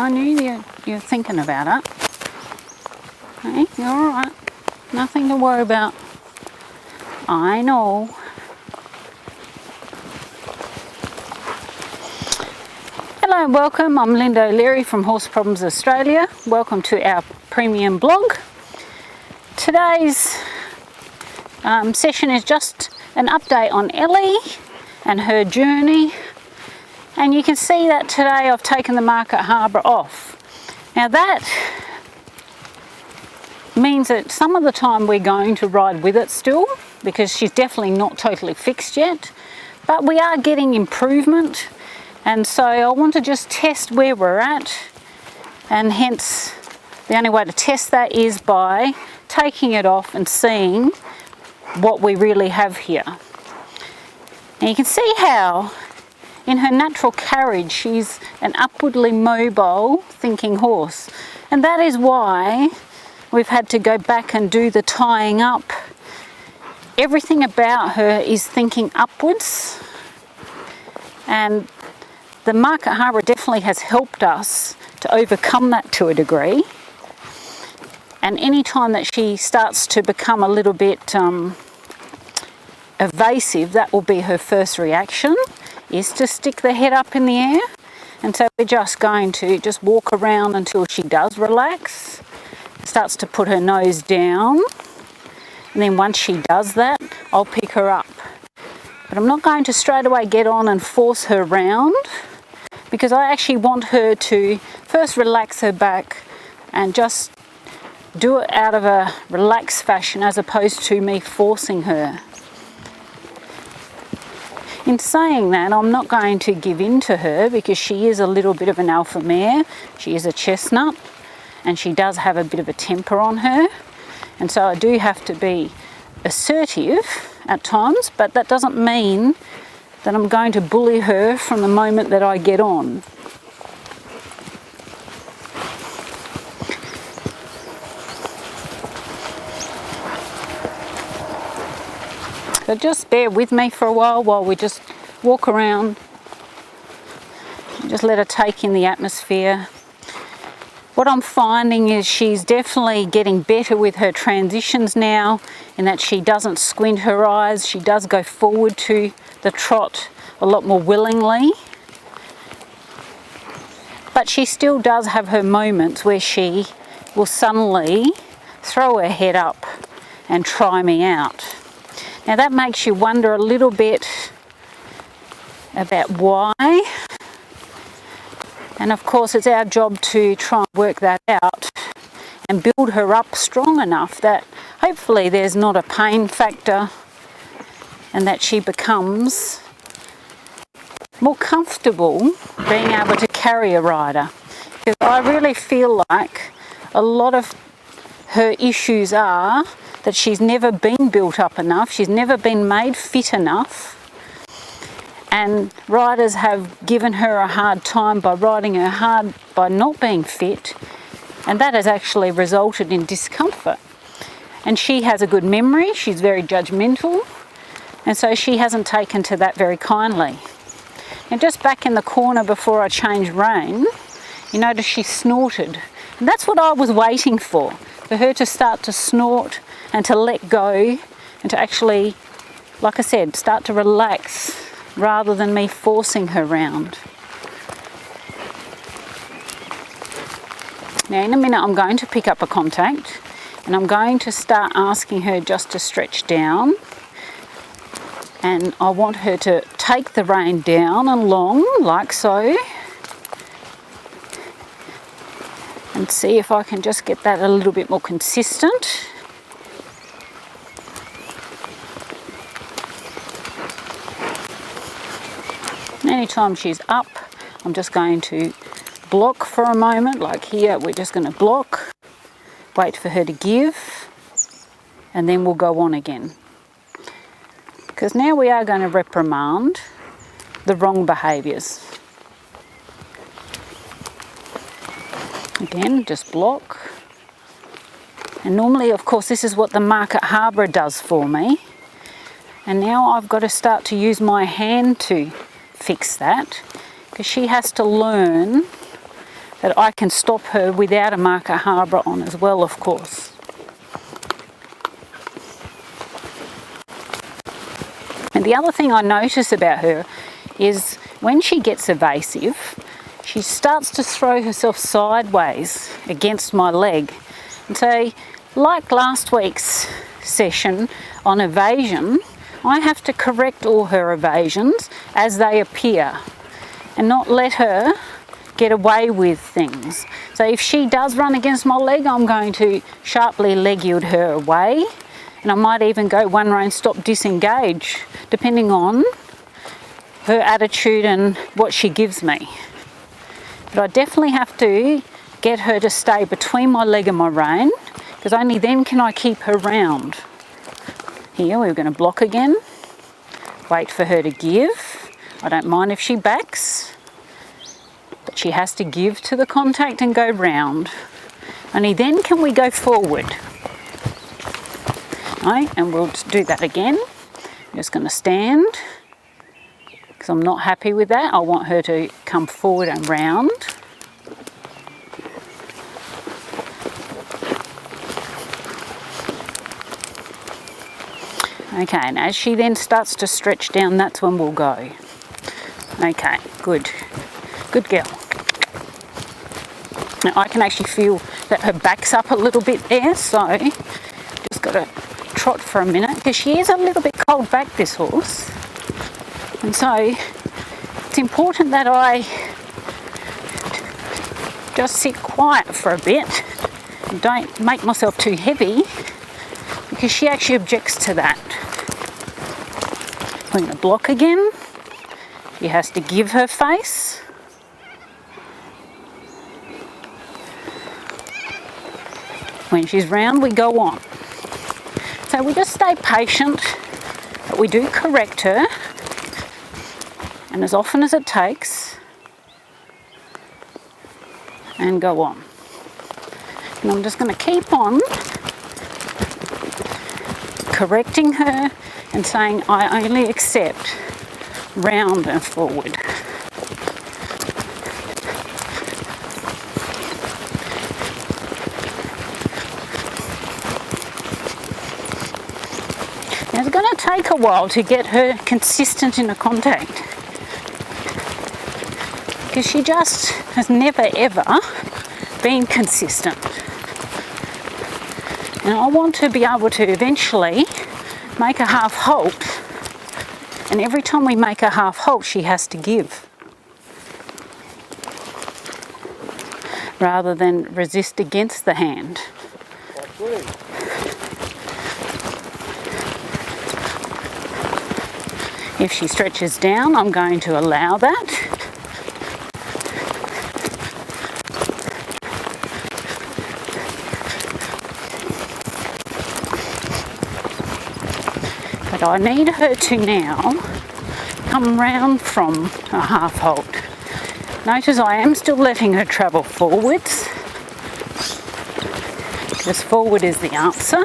I knew you're thinking about it. Hey, you're alright. Nothing to worry about. I know. Hello and welcome. I'm Linda O'Leary from Horse Problems Australia. Welcome to our premium blog. Today's session is just an update on Ellie and her journey. And you can see that today I've taken the Market Harbour off. Now that means that some of the time we're going to ride with it still, because she's definitely not totally fixed yet, but we are getting improvement, and so I want to just test where we're at, and hence the only way to test that is by taking it off and seeing what we really have here. And you can see how in her natural carriage she's an upwardly mobile thinking horse, and that is why we've had to go back and do the tying up. Everything about her is thinking upwards, and the Market Harbour definitely has helped us to overcome that to a degree. And any time that she starts to become a little bit evasive, that will be her first reaction, is to stick the head up in the air. And so we're just going to just walk around until she does relax, starts to put her nose down, and then once she does that, I'll pick her up. But I'm not going to straight away get on and force her round, because I actually want her to first relax her back and just do it out of a relaxed fashion as opposed to me forcing her. In saying that, I'm not going to give in to her, because she is a little bit of an alpha mare. She is a chestnut, and she does have a bit of a temper on her. And so I do have to be assertive at times, but that doesn't mean that I'm going to bully her from the moment that I get on. So just bear with me for a while we just walk around and just let her take in the atmosphere. What I'm finding is she's definitely getting better with her transitions now, in that she doesn't squint her eyes. She does go forward to the trot a lot more willingly. But she still does have her moments where she will suddenly throw her head up and try me out. Now that makes you wonder a little bit about why. And of course it's our job to try and work that out and build her up strong enough that hopefully there's not a pain factor, and that she becomes more comfortable being able to carry a rider. Because I really feel like a lot of her issues are that she's never been built up enough, she's never been made fit enough, and riders have given her a hard time by riding her hard by not being fit, and that has actually resulted in discomfort. And she has a good memory, she's very judgmental, and so she hasn't taken to that very kindly. And just back in the corner before I changed rein, you notice she snorted, and that's what I was waiting for her to start to snort and to let go, and to actually, like I said, start to relax rather than me forcing her round. Now in a minute I'm going to pick up a contact, and I'm going to start asking her just to stretch down, and I want her to take the rein down and long, like so, and see if I can just get that a little bit more consistent. Anytime she's up, I'm just going to block for a moment, like here we're just going to block, wait for her to give, and then we'll go on again. Because now we are going to reprimand the wrong behaviours. Again, just block. And normally, of course, this is what the Market Harbour does for me. And now I've got to start to use my hand to fix that, because she has to learn that I can stop her without a marker harbour on as well, of course. And the other thing I notice about her is when she gets evasive, she starts to throw herself sideways against my leg. And so, like last week's session on evasion, I have to correct all her evasions as they appear and not let her get away with things. So if she does run against my leg, I'm going to sharply leg yield her away, and I might even go one rein stop disengage, depending on her attitude and what she gives me. But I definitely have to get her to stay between my leg and my rein, because only then can I keep her round. Here we're going to block again, wait for her to give. I don't mind if she backs, but she has to give to the contact and go round. Only then can we go forward. Right, and we'll just do that again. I'm just going to stand, because I'm not happy with that. I want her to come forward and round. Okay, and as she then starts to stretch down, that's when we'll go. Okay, good. Good girl. Now I can actually feel that her back's up a little bit there, so just got to trot for a minute, because she is a little bit cold back, this horse. And so it's important that I just sit quiet for a bit and don't make myself too heavy, because she actually objects to that. We're going to block again. She has to give her face. When she's round, we go on. So we just stay patient, but we do correct her, and as often as it takes, and go on. And I'm just going to keep on correcting her and saying I only accept round and forward. Now it's going to take a while to get her consistent in a contact, because she just has never ever been consistent. And I want to be able to eventually make a half halt, and every time we make a half halt she has to give, rather than resist against the hand. If she stretches down, I'm going to allow that. But I need her to now come round from a half halt. Notice I am still letting her travel forwards, because forward is the answer.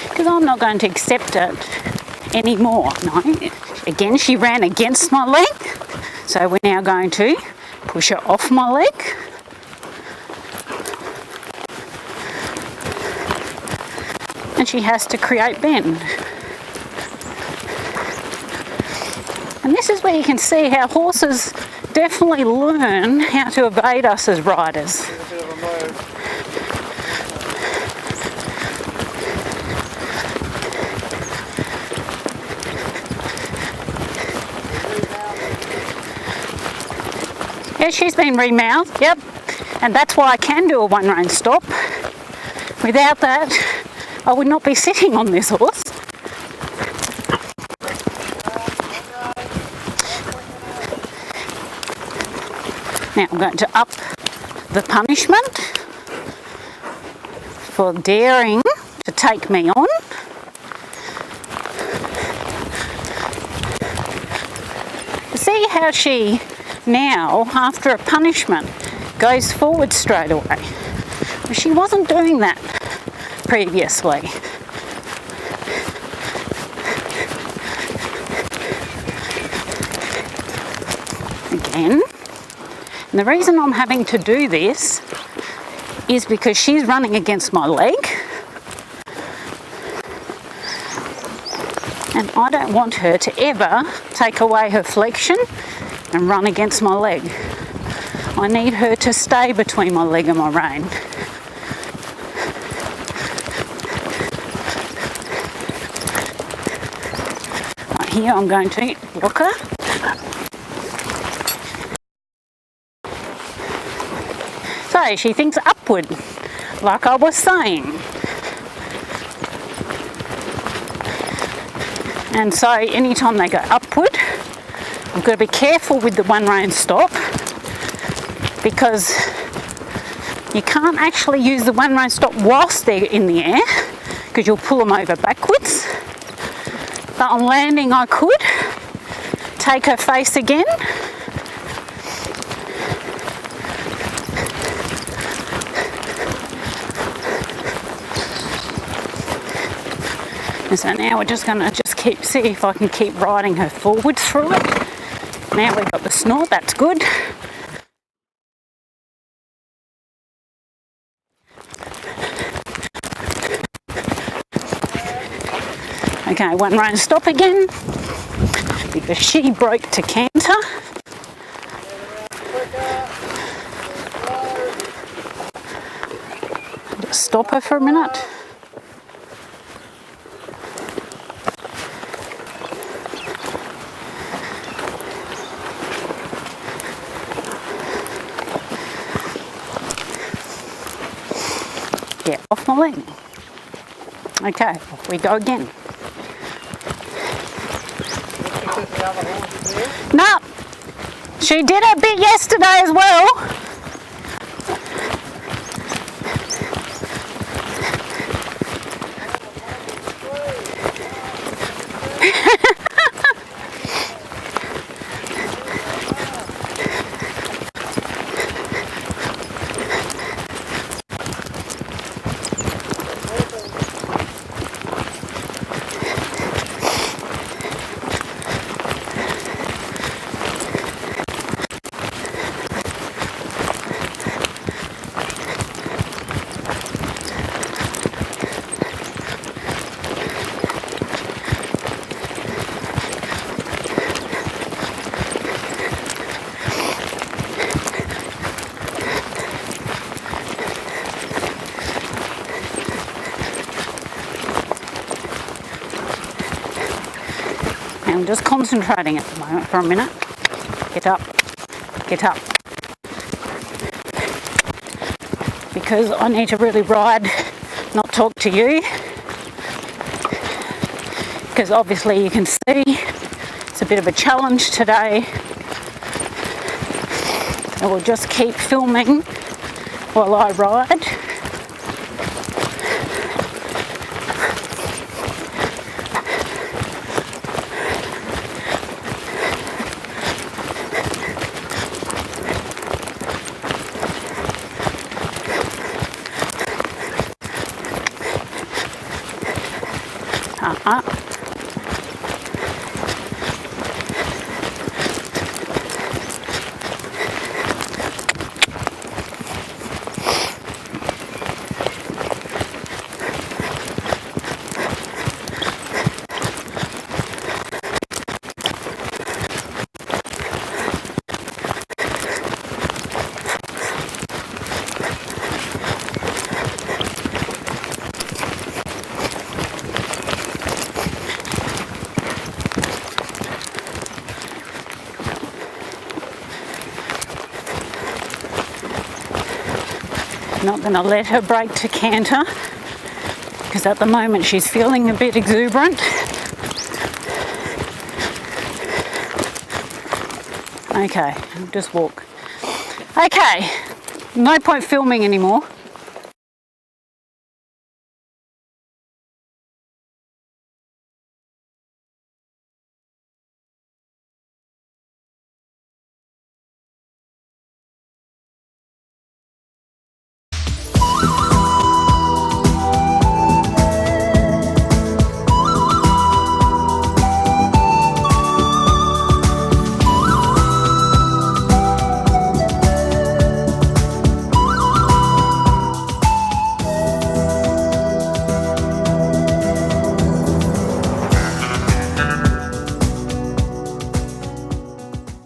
Because I'm not going to accept it anymore. No. Again, she ran against my leg, so we're now going to push her off my leg. And she has to create bend. And this is where you can see how horses definitely learn how to evade us as riders. Yeah, she's been remouthed, yep. And that's why I can do a one rein stop. Without that, I would not be sitting on this horse. Now I'm going to up the punishment for daring to take me on. See how she now, after a punishment, goes forward straight away. She wasn't doing that previously. Again, And the reason I'm having to do this is because she's running against my leg. And I don't want her to ever take away her flexion and run against my leg. I need her to stay between my leg and my rein. Right, here I'm going to rock her. So she thinks upward, like I was saying. And so anytime they go upward, I've got to be careful with the one rein stop, because you can't actually use the one rein stop whilst they're in the air, because you'll pull them over backwards. But on landing I could take her face again. And so now we're just going to see if I can keep riding her forward through it. Now we've got the snort, that's good. Okay, one rein stop again, because she broke to canter. Just stop her for a minute. Get off my leg. Okay, off we go again. No, she did a bit yesterday as well. I'm just concentrating at the moment for a minute. Get up, get up. Because I need to really ride, not talk to you. Because obviously you can see it's a bit of a challenge today. I will just keep filming while I ride. Not going to let her break to canter, because at the moment she's feeling a bit exuberant. Okay, I'll just walk. Okay, no point filming anymore.